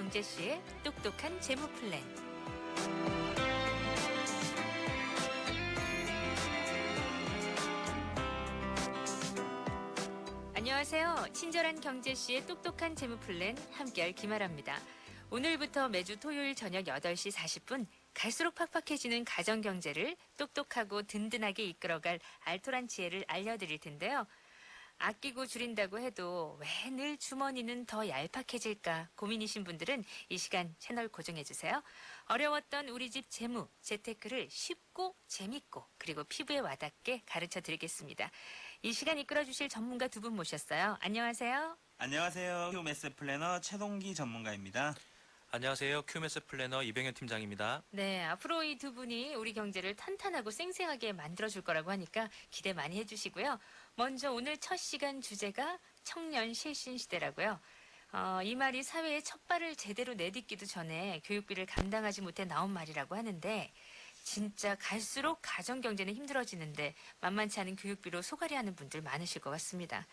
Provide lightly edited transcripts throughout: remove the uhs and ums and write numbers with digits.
경제 씨의 똑똑한 재무 플랜. 안녕하세요. 친절한 경제 씨의 똑똑한 재무 플랜 함께할 김아라입니다. 오늘부터 매주 토요일 저녁 8시 40분 갈수록 팍팍해지는 가정 경제를 똑똑하고 든든하게 이끌어갈 알토란 지혜를 알려드릴 텐데요. 아끼고 줄인다고 해도 왜 늘 주머니는 더 얄팍해질까 고민이신 분들은 이 시간 채널 고정해주세요. 어려웠던 우리 집 재무, 재테크를 쉽고 재밌고 그리고 피부에 와닿게 가르쳐 드리겠습니다. 이 시간 이끌어주실 전문가 두 분 모셨어요. 안녕하세요. 안녕하세요. 큐메스 플래너 최동기 전문가입니다. 안녕하세요. 큐메스 플래너 이병현 팀장입니다. 네, 앞으로 이 두 분이 우리 경제를 탄탄하고 쌩쌩하게 만들어줄 거라고 하니까 기대 많이 해주시고요. 먼저 오늘 첫 시간 주제가 청년 실신 시대라고요. 이 말이 사회에 첫 발을 제대로 내딛기도 전에 교육비를 감당하지 못해 나온 말이라고 하는데 진짜 갈수록 가정 경제는 힘들어지는데 만만치 않은 교육비로 소갈이하는 분들 많으실 것 같습니다.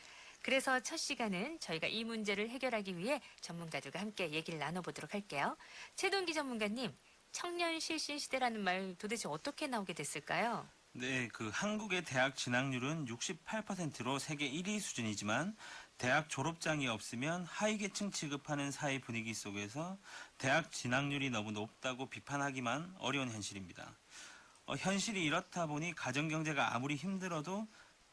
그래서 첫 시간은 저희가 이 문제를 해결하기 위해 전문가들과 함께 얘기를 나눠보도록 할게요. 최동기 전문가님, 청년 실신 시대라는 말 도대체 어떻게 나오게 됐을까요? 네, 한국의 대학 진학률은 68%로 세계 1위 수준이지만 대학 졸업장이 없으면 하위 계층 취급하는 사회 분위기 속에서 대학 진학률이 너무 높다고 비판하기만 어려운 현실입니다. 현실이 이렇다 보니 가정 경제가 아무리 힘들어도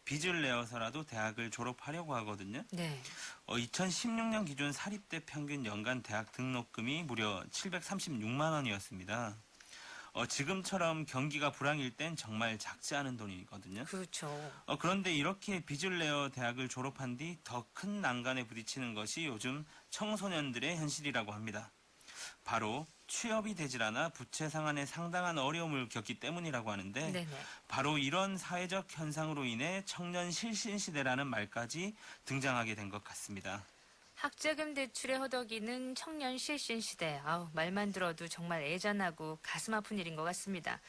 빚을 내어서라도 대학을 졸업하려고 하거든요. 네. 2016년 기준 사립대 평균 연간 대학 등록금이 무려 736만 원이었습니다. 지금처럼 경기가 불황일 땐 정말 작지 않은 돈이거든요. 그렇죠. 그런데 이렇게 빚을 내어 대학을 졸업한 뒤 더 큰 난관에 부딪히는 것이 요즘 청소년들의 현실이라고 합니다. 바로 취업이 되질 않아 부채 상환에 상당한 어려움을 겪기 때문이라고 하는데 네네. 바로 이런 사회적 현상으로 인해 청년 실신 시대라는 말까지 등장하게 된 것 같습니다. 학자금 대출에 허덕이는 청년 실신 시대. 말만 들어도 정말 애잔하고 가슴 아픈 일인 것 같습니다.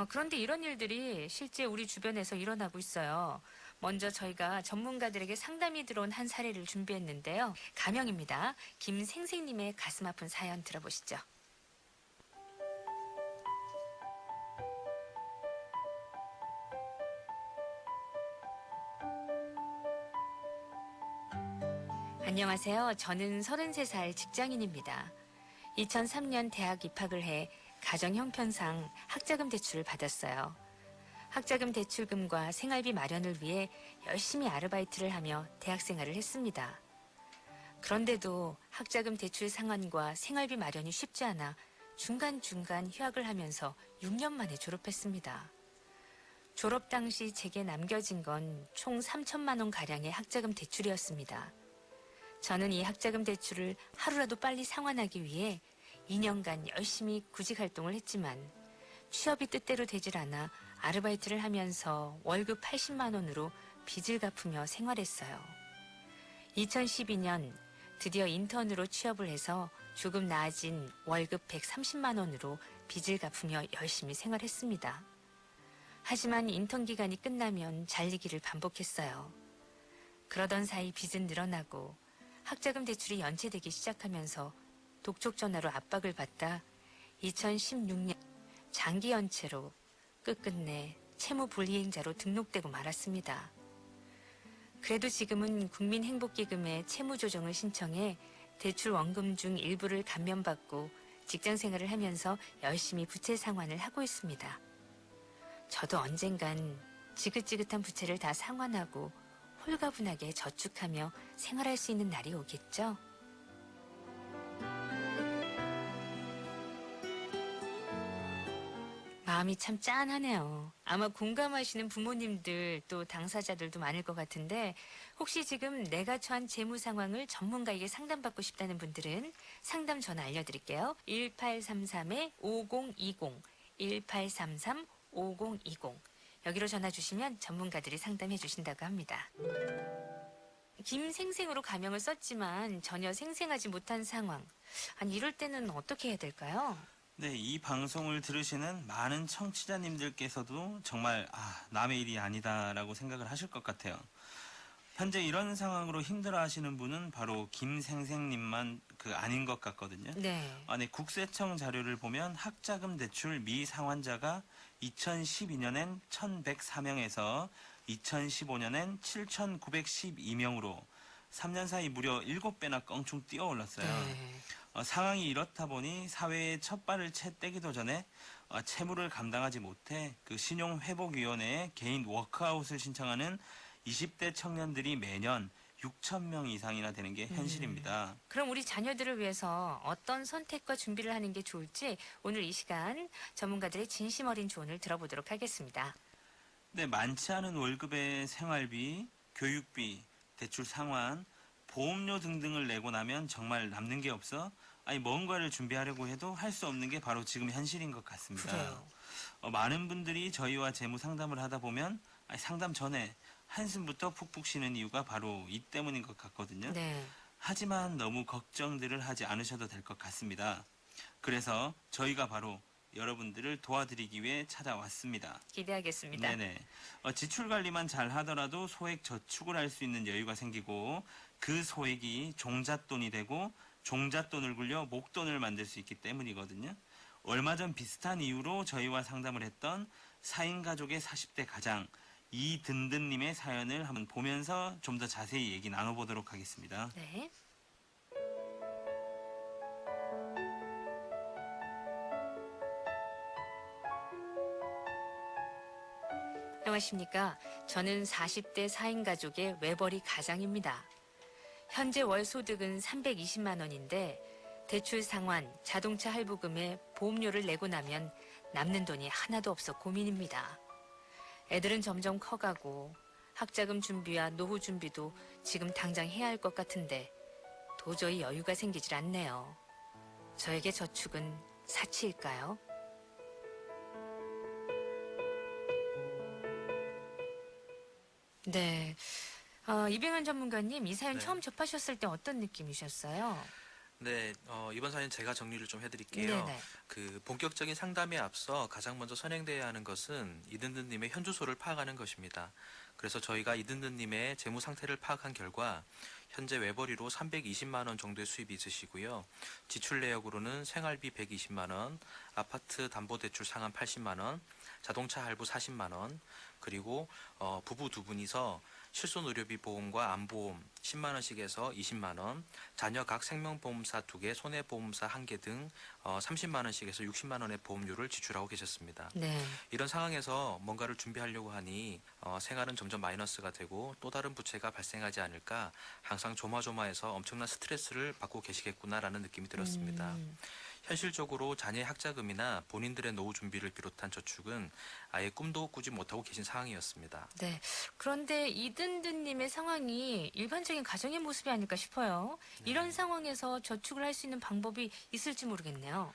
그런데 이런 일들이 실제 우리 주변에서 일어나고 있어요. 먼저 저희가 전문가들에게 상담이 들어온 한 사례를 준비했는데요. 가명입니다. 김생생님의 가슴 아픈 사연 들어보시죠. 안녕하세요. 저는 33살 직장인입니다. 2003년 대학 입학을 해 가정 형편상 학자금 대출을 받았어요. 학자금 대출금과 생활비 마련을 위해 열심히 아르바이트를 하며 대학 생활을 했습니다. 그런데도 학자금 대출 상환과 생활비 마련이 쉽지 않아 중간중간 휴학을 하면서 6년 만에 졸업했습니다. 졸업 당시 제게 남겨진 건 총 3천만 원 가량의 학자금 대출이었습니다. 저는 이 학자금 대출을 하루라도 빨리 상환하기 위해 2년간 열심히 구직 활동을 했지만 취업이 뜻대로 되질 않아 아르바이트를 하면서 월급 80만 원으로 빚을 갚으며 생활했어요. 2012년 드디어 인턴으로 취업을 해서 조금 나아진 월급 130만 원으로 빚을 갚으며 열심히 생활했습니다. 하지만 인턴 기간이 끝나면 잘리기를 반복했어요. 그러던 사이 빚은 늘어나고 학자금 대출이 연체되기 시작하면서 독촉 전화로 압박을 받다 2016년 장기 연체로 끝끝내 채무 불이행자로 등록되고 말았습니다. 그래도 지금은 국민행복기금에 채무 조정을 신청해 대출 원금 중 일부를 감면받고 직장 생활을 하면서 열심히 부채 상환을 하고 있습니다. 저도 언젠간 지긋지긋한 부채를 다 상환하고 홀가분하게 저축하며 생활할 수 있는 날이 오겠죠? 마음이 참 짠하네요. 아마 공감하시는 부모님들 또 당사자들도 많을 것 같은데 혹시 지금 내가 처한 재무 상황을 전문가에게 상담받고 싶다는 분들은 상담 전화 알려드릴게요. 1833-5020, 1833-5020 여기로 전화 주시면 전문가들이 상담해 주신다고 합니다. 김생생으로 가명을 썼지만 전혀 생생하지 못한 상황. 아니 이럴 때는 어떻게 해야 될까요? 네, 이 방송을 들으시는 많은 청취자님들께서도 정말 남의 일이 아니다라고 생각을 하실 것 같아요. 현재 이런 상황으로 힘들어하시는 분은 바로 김생생님만 아닌 것 같거든요. 네. 네, 국세청 자료를 보면 학자금 대출 미상환자가 2012년엔 1,104명에서 2015년엔 7,912명으로 3년 사이 무려 7배나 껑충 뛰어올랐어요. 네. 상황이 이렇다 보니 사회에 첫 발을 떼기도 전에 채무를 감당하지 못해 신용회복위원회에 개인 워크아웃을 신청하는 20대 청년들이 매년 6천 명 이상이나 되는 게 현실입니다. 그럼 우리 자녀들을 위해서 어떤 선택과 준비를 하는 게 좋을지 오늘 이 시간 전문가들의 진심 어린 조언을 들어보도록 하겠습니다. 네, 많지 않은 월급의 생활비, 교육비, 대출 상환, 보험료 등등을 내고 나면 정말 남는 게 없어 뭔가를 준비하려고 해도 할 수 없는 게 바로 지금 현실인 것 같습니다. 그래요. 많은 분들이 저희와 재무 상담을 하다 보면 상담 전에 한숨부터 푹푹 쉬는 이유가 바로 이 때문인 것 같거든요. 네. 하지만 너무 걱정들을 하지 않으셔도 될 것 같습니다. 그래서 저희가 바로 여러분들을 도와드리기 위해 찾아왔습니다. 기대하겠습니다. 네네. 지출 관리만 잘 하더라도 소액 저축을 할 수 있는 여유가 생기고 그 소액이 종잣돈이 되고 종잣돈을 굴려 목돈을 만들 수 있기 때문이거든요. 얼마 전 비슷한 이유로 저희와 상담을 했던 4인 가족의 40대 가장 이든든님의 사연을 한번 보면서 좀 더 자세히 얘기 나눠보도록 하겠습니다. 네. 안녕하십니까. 저는 40대 4인 가족의 외벌이 가장입니다. 현재 월 소득은 320만 원인데 대출 상환, 자동차 할부금에 보험료를 내고 나면 남는 돈이 하나도 없어 고민입니다. 애들은 점점 커가고 학자금 준비와 노후 준비도 지금 당장 해야 할 것 같은데 도저히 여유가 생기질 않네요. 저에게 저축은 사치일까요? 네. 이병헌 전문가님, 이 사연 네. 처음 접하셨을 때 어떤 느낌이셨어요? 네, 이번 사연 제가 정리를 좀 해드릴게요. 네네. 본격적인 상담에 앞서 가장 먼저 선행돼야 하는 것은 이든든님의 현주소를 파악하는 것입니다. 그래서 저희가 이든든님의 재무 상태를 파악한 결과 현재 외벌이로 320만 원 정도의 수입이 있으시고요. 지출 내역으로는 생활비 120만 원, 아파트 담보대출 상환 80만 원, 자동차 할부 40만 원, 그리고 부부 두 분이서 실손의료비 보험과 암보험 10만 원씩에서 20만 원, 자녀 각 생명보험사 2개, 손해보험사 1개 등 30만 원씩에서 60만 원의 보험료를 지출하고 계셨습니다. 네. 이런 상황에서 뭔가를 준비하려고 하니 생활은 점점 마이너스가 되고 또 다른 부채가 발생하지 않을까 항상 조마조마해서 엄청난 스트레스를 받고 계시겠구나라는 느낌이 들었습니다. 현실적으로 자녀의 학자금이나 본인들의 노후 준비를 비롯한 저축은 아예 꿈도 꾸지 못하고 계신 상황이었습니다. 네. 그런데 이든든님의 상황이 일반적인 가정의 모습이 아닐까 싶어요. 이런 상황에서 저축을 할 수 있는 방법이 있을지 모르겠네요.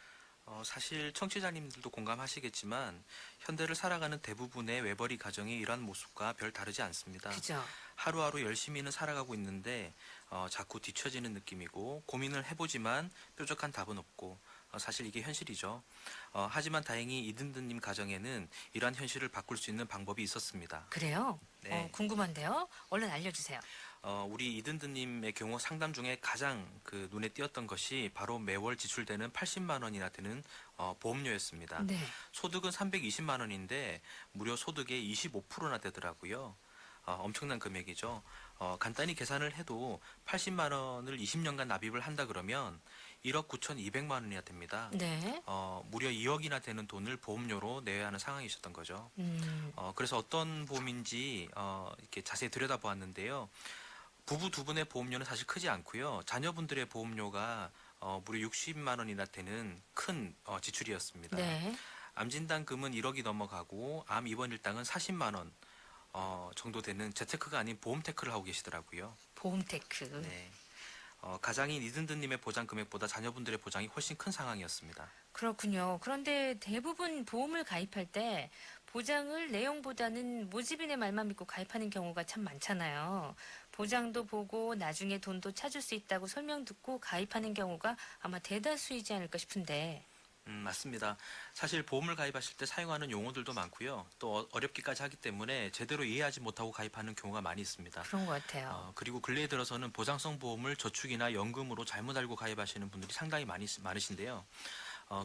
사실 청취자님들도 공감하시겠지만 현대를 살아가는 대부분의 외벌이 가정이 이러한 모습과 별 다르지 않습니다. 그죠? 하루하루 열심히는 살아가고 있는데 자꾸 뒤처지는 느낌이고 고민을 해보지만 뾰족한 답은 없고 사실 이게 현실이죠. 하지만 다행히 이든든님 가정에는 이러한 현실을 바꿀 수 있는 방법이 있었습니다. 그래요? 네. 궁금한데요. 얼른 알려주세요. 우리 이든든님의 경우 상담 중에 가장 눈에 띄었던 것이 바로 매월 지출되는 80만 원이나 되는 보험료였습니다. 네. 소득은 320만 원인데 무려 소득의 25%나 되더라고요. 엄청난 금액이죠. 간단히 계산을 해도 80만 원을 20년간 납입을 한다 그러면 1억 9,200만 원이나 됩니다. 네. 무려 2억이나 되는 돈을 보험료로 내야 하는 상황이셨던 거죠. 음. 그래서 어떤 보험인지 이렇게 자세히 들여다보았는데요. 부부 두 분의 보험료는 사실 크지 않고요. 자녀분들의 보험료가 무려 60만 원이나 되는 큰 지출이었습니다. 네. 암 진단금은 1억이 넘어가고 암 입원 일당은 40만 원 정도 되는 재테크가 아닌 보험 테크를 하고 계시더라고요. 보험테크. 네. 가장인 이든든님의 보장 금액보다 자녀분들의 보장이 훨씬 큰 상황이었습니다. 그렇군요. 그런데 대부분 보험을 가입할 때 보장을 내용보다는 모집인의 말만 믿고 가입하는 경우가 참 많잖아요. 보장도 보고 나중에 돈도 찾을 수 있다고 설명 듣고 가입하는 경우가 아마 대다수이지 않을까 싶은데. 맞습니다. 사실 보험을 가입하실 때 사용하는 용어들도 많고요. 또 어렵기까지 하기 때문에 제대로 이해하지 못하고 가입하는 경우가 많이 있습니다. 그런 것 같아요. 그리고 근래에 들어서는 보장성 보험을 저축이나 연금으로 잘못 알고 가입하시는 분들이 상당히 많으신데요.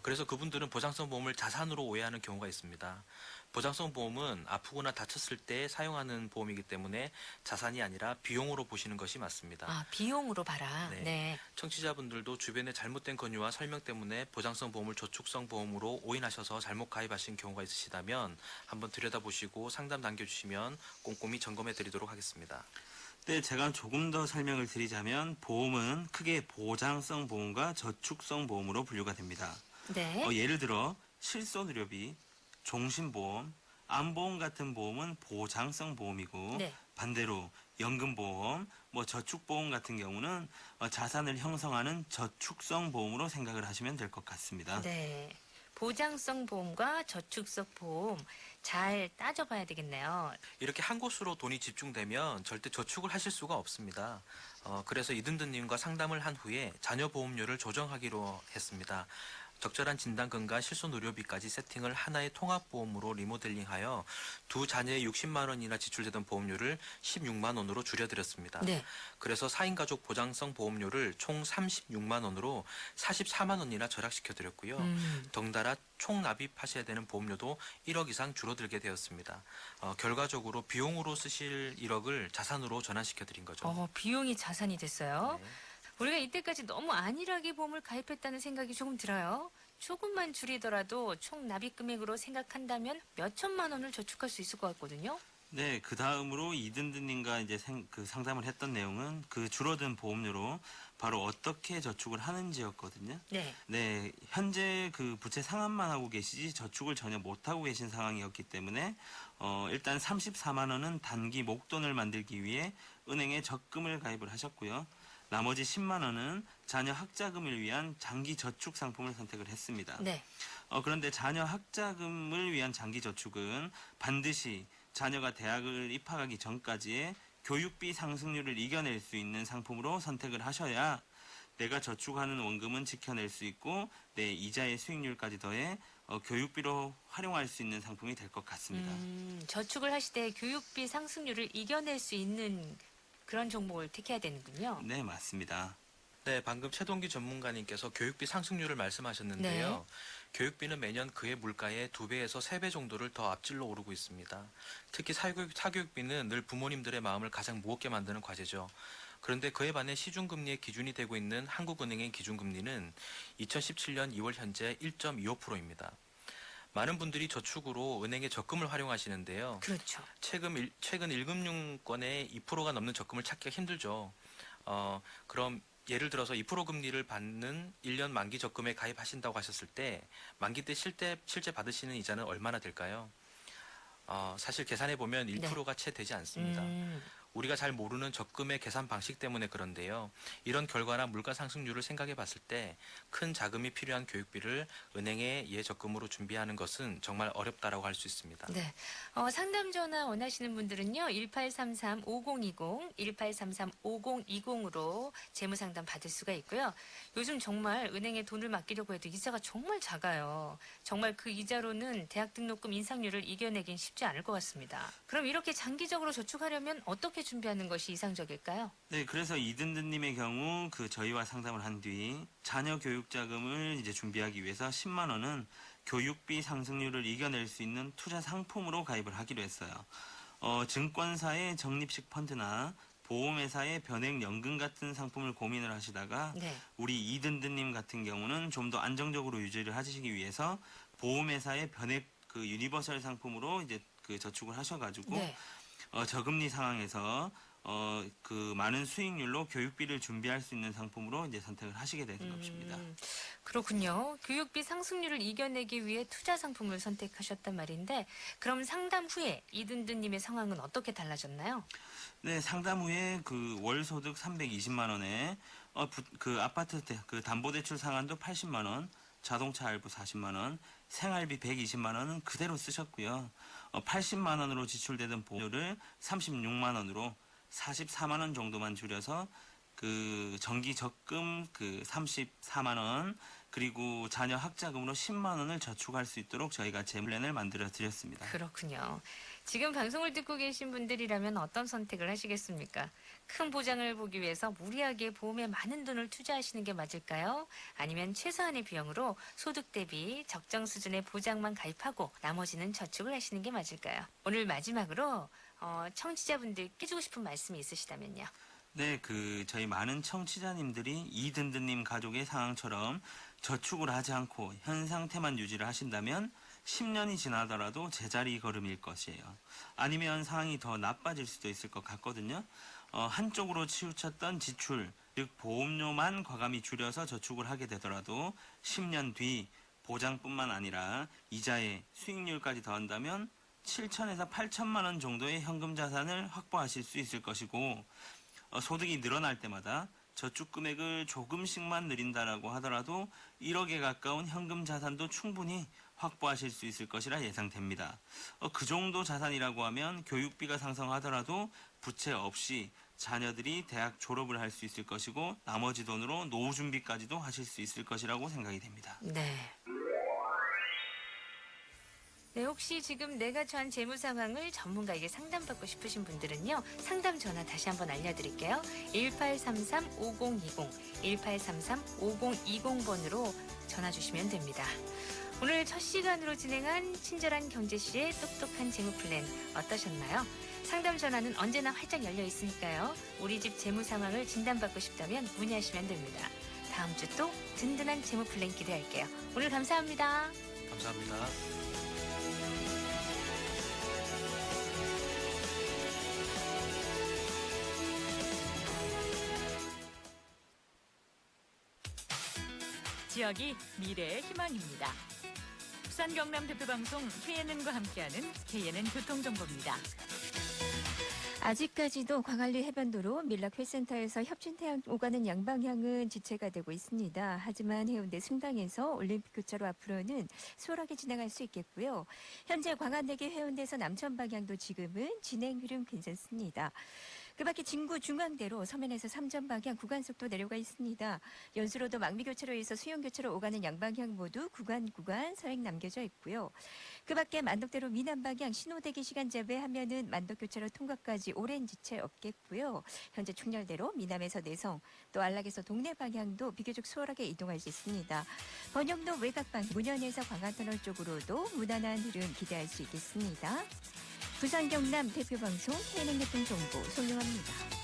그래서 그분들은 보장성 보험을 자산으로 오해하는 경우가 있습니다. 보장성 보험은 아프거나 다쳤을 때 사용하는 보험이기 때문에 자산이 아니라 비용으로 보시는 것이 맞습니다. 아, 비용으로 봐라. 네. 네. 청취자분들도 주변의 잘못된 권유와 설명 때문에 보장성 보험을 저축성 보험으로 오인하셔서 잘못 가입하신 경우가 있으시다면 한번 들여다보시고 상담 남겨주시면 꼼꼼히 점검해 드리도록 하겠습니다. 네, 제가 조금 더 설명을 드리자면 보험은 크게 보장성 보험과 저축성 보험으로 분류가 됩니다. 네. 예를 들어 실손의료비, 종신보험, 암보험 같은 보험은 보장성 보험이고 네. 반대로 연금보험, 저축보험 같은 경우는 자산을 형성하는 저축성 보험으로 생각을 하시면 될 것 같습니다. 네. 보장성 보험과 저축성 보험 잘 따져봐야 되겠네요. 이렇게 한 곳으로 돈이 집중되면 절대 저축을 하실 수가 없습니다. 그래서 이든든님과 상담을 한 후에 자녀 보험료를 조정하기로 했습니다. 적절한 진단금과 실손 의료비까지 세팅을 하나의 통합보험으로 리모델링하여 두 자녀에 60만 원이나 지출되던 보험료를 16만 원으로 줄여드렸습니다. 네. 그래서 4인 가족 보장성 보험료를 총 36만 원으로 44만 원이나 절약시켜드렸고요. 덩달아 총 납입하셔야 되는 보험료도 1억 이상 줄어들게 되었습니다. 결과적으로 비용으로 쓰실 1억을 자산으로 전환시켜드린 거죠. 비용이 자산이 됐어요. 네. 우리가 이때까지 너무 안일하게 보험을 가입했다는 생각이 조금 들어요. 조금만 줄이더라도 총 납입 금액으로 생각한다면 몇 천만 원을 저축할 수 있을 것 같거든요. 네, 그 다음으로 이든든님과 이제 상담을 했던 내용은 그 줄어든 보험료로 바로 어떻게 저축을 하는지였거든요. 네. 네, 현재 그 부채 상환만 하고 계시지 저축을 전혀 못 하고 계신 상황이었기 때문에 일단 34만 원은 단기 목돈을 만들기 위해 은행에 적금을 가입을 하셨고요. 나머지 10만 원은 자녀 학자금을 위한 장기 저축 상품을 선택을 했습니다. 네. 그런데 자녀 학자금을 위한 장기 저축은 반드시 자녀가 대학을 입학하기 전까지의 교육비 상승률을 이겨낼 수 있는 상품으로 선택을 하셔야 내가 저축하는 원금은 지켜낼 수 있고 내 이자의 수익률까지 더해 교육비로 활용할 수 있는 상품이 될 것 같습니다. 저축을 하실 때 교육비 상승률을 이겨낼 수 있는 그런 종목을 택해야 되는군요. 네, 맞습니다. 네, 방금 최동기 전문가님께서 교육비 상승률을 말씀하셨는데요. 네. 교육비는 매년 그의 물가의 2배에서 3배 정도를 더 앞질러 오르고 있습니다. 특히 사교육비는 늘 부모님들의 마음을 가장 무겁게 만드는 과제죠. 그런데 그에 반해 시중금리의 기준이 되고 있는 한국은행의 기준금리는 2017년 2월 현재 1.25%입니다. 많은 분들이 저축으로 은행의 적금을 활용하시는데요. 그렇죠. 최근 1금융권의 2%가 넘는 적금을 찾기가 힘들죠. 그럼 예를 들어서 2% 금리를 받는 1년 만기 적금에 가입하신다고 하셨을 때 만기 때 실제 받으시는 이자는 얼마나 될까요? 사실 계산해 보면 1%가 채 되지 않습니다. 우리가 잘 모르는 적금의 계산 방식 때문에 그런데요. 이런 결과나 물가 상승률을 생각해 봤을 때 큰 자금이 필요한 교육비를 은행에 예적금으로 준비하는 것은 정말 어렵다라고 할 수 있습니다. 네. 상담 전화 원하시는 분들은요. 1833-5020, 1833-5020으로 재무상담 받을 수가 있고요. 요즘 정말 은행에 돈을 맡기려고 해도 이자가 정말 작아요. 정말 그 이자로는 대학 등록금 인상률을 이겨내긴 쉽지 않을 것 같습니다. 그럼 이렇게 장기적으로 저축하려면 어떻게 준비하는 것이 이상적일까요? 네, 그래서 이든든님의 경우 저희와 상담을 한 뒤 자녀 교육자금을 이제 준비하기 위해서 10만 원은 교육비 상승률을 이겨낼 수 있는 투자 상품으로 가입을 하기로 했어요. 증권사의 적립식 펀드나 보험회사의 변액연금 같은 상품을 고민을 하시다가 네. 우리 이든든님 같은 경우는 좀 더 안정적으로 유지를 하시기 위해서 보험회사의 변액 유니버설 상품으로 이제 저축을 하셔가지고 네. 저금리 상황에서 많은 수익률로 교육비를 준비할 수 있는 상품으로 이제 선택을 하시게 되는 것입니다. 그렇군요. 교육비 상승률을 이겨내기 위해 투자 상품을 선택하셨단 말인데 그럼 상담 후에 이든든님의 상황은 어떻게 달라졌나요? 네, 상담 후에 월 소득 320만 원에 아파트 담보대출 상환도 80만 원, 자동차 할부 40만 원, 생활비 120만 원은 그대로 쓰셨고요. 80만 원으로 지출되던 보험료를 36만 원으로 44만 원 정도만 줄여서 정기 적금 34만 원, 그리고 자녀 학자금으로 10만 원을 저축할 수 있도록 저희가 재물랜을 만들어 드렸습니다. 그렇군요. 지금 방송을 듣고 계신 분들이라면 어떤 선택을 하시겠습니까? 큰 보장을 보기 위해서 무리하게 보험에 많은 돈을 투자하시는 게 맞을까요? 아니면 최소한의 비용으로 소득 대비 적정 수준의 보장만 가입하고 나머지는 저축을 하시는 게 맞을까요? 오늘 마지막으로 청취자분들께 주고 싶은 말씀이 있으시다면요. 네, 저희 많은 청취자님들이 이든든님 가족의 상황처럼 저축을 하지 않고 현 상태만 유지를 하신다면 10년이 지나더라도 제자리 걸음일 것이에요. 아니면 상황이 더 나빠질 수도 있을 것 같거든요. 한쪽으로 치우쳤던 지출, 즉 보험료만 과감히 줄여서 저축을 하게 되더라도 10년 뒤 보장뿐만 아니라 이자에 수익률까지 더한다면 7천에서 8천만 원 정도의 현금 자산을 확보하실 수 있을 것이고, 소득이 늘어날 때마다 저축 금액을 조금씩만 늘린다라고 하더라도 1억에 가까운 현금 자산도 충분히 확보하실 수 있을 것이라 예상됩니다. 그 정도 자산이라고 하면 교육비가 상승하더라도 부채 없이 자녀들이 대학 졸업을 할 수 있을 것이고, 나머지 돈으로 노후 준비까지도 하실 수 있을 것이라고 생각이 됩니다. 네, 혹시 지금 내가 처한 재무 상황을 전문가에게 상담받고 싶으신 분들은요. 상담 전화 다시 한번 알려드릴게요. 1833-5020, 1833-5020번으로 전화 주시면 됩니다. 오늘 첫 시간으로 진행한 친절한 경제씨의 똑똑한 재무 플랜 어떠셨나요? 상담 전화는 언제나 활짝 열려 있으니까요. 우리 집 재무 상황을 진단받고 싶다면 문의하시면 됩니다. 다음 주 또 든든한 재무 플랜 기대할게요. 오늘 감사합니다. 감사합니다. 지역이 미래의 희망입니다. 부산 경남 대표방송 KNN과 함께하는 KNN 교통정보입니다. 아직까지도 광안리 해변도로 밀락회센터에서 협진태양 오가는 양방향은 지체가 되고 있습니다. 하지만 해운대 승당에서 올림픽교차로 앞으로는 수월하게 진행할 수 있겠고요. 현재 광안대교 해운대에서 남천 방향도 지금은 진행 흐름 괜찮습니다. 그 밖에 진구 중앙대로 서면에서 삼전 방향 구간속도 내려가 있습니다. 연수로도 망미교차로에서 수영교차로 오가는 양방향 모두 구간 서행 남겨져 있고요. 그 밖에 만덕대로 미남 방향 신호대기 시간 제외하면은 만덕교차로 통과까지 오랜 지체 없겠고요. 현재 충렬대로 미남에서 내성 또 안락에서 동네 방향도 비교적 수월하게 이동할 수 있습니다. 번영도 외곽방 문현에서 광안터널 쪽으로도 무난한 흐름 기대할 수 있겠습니다. 부산 경남 대표방송 KNN 교통정보 송영합니다.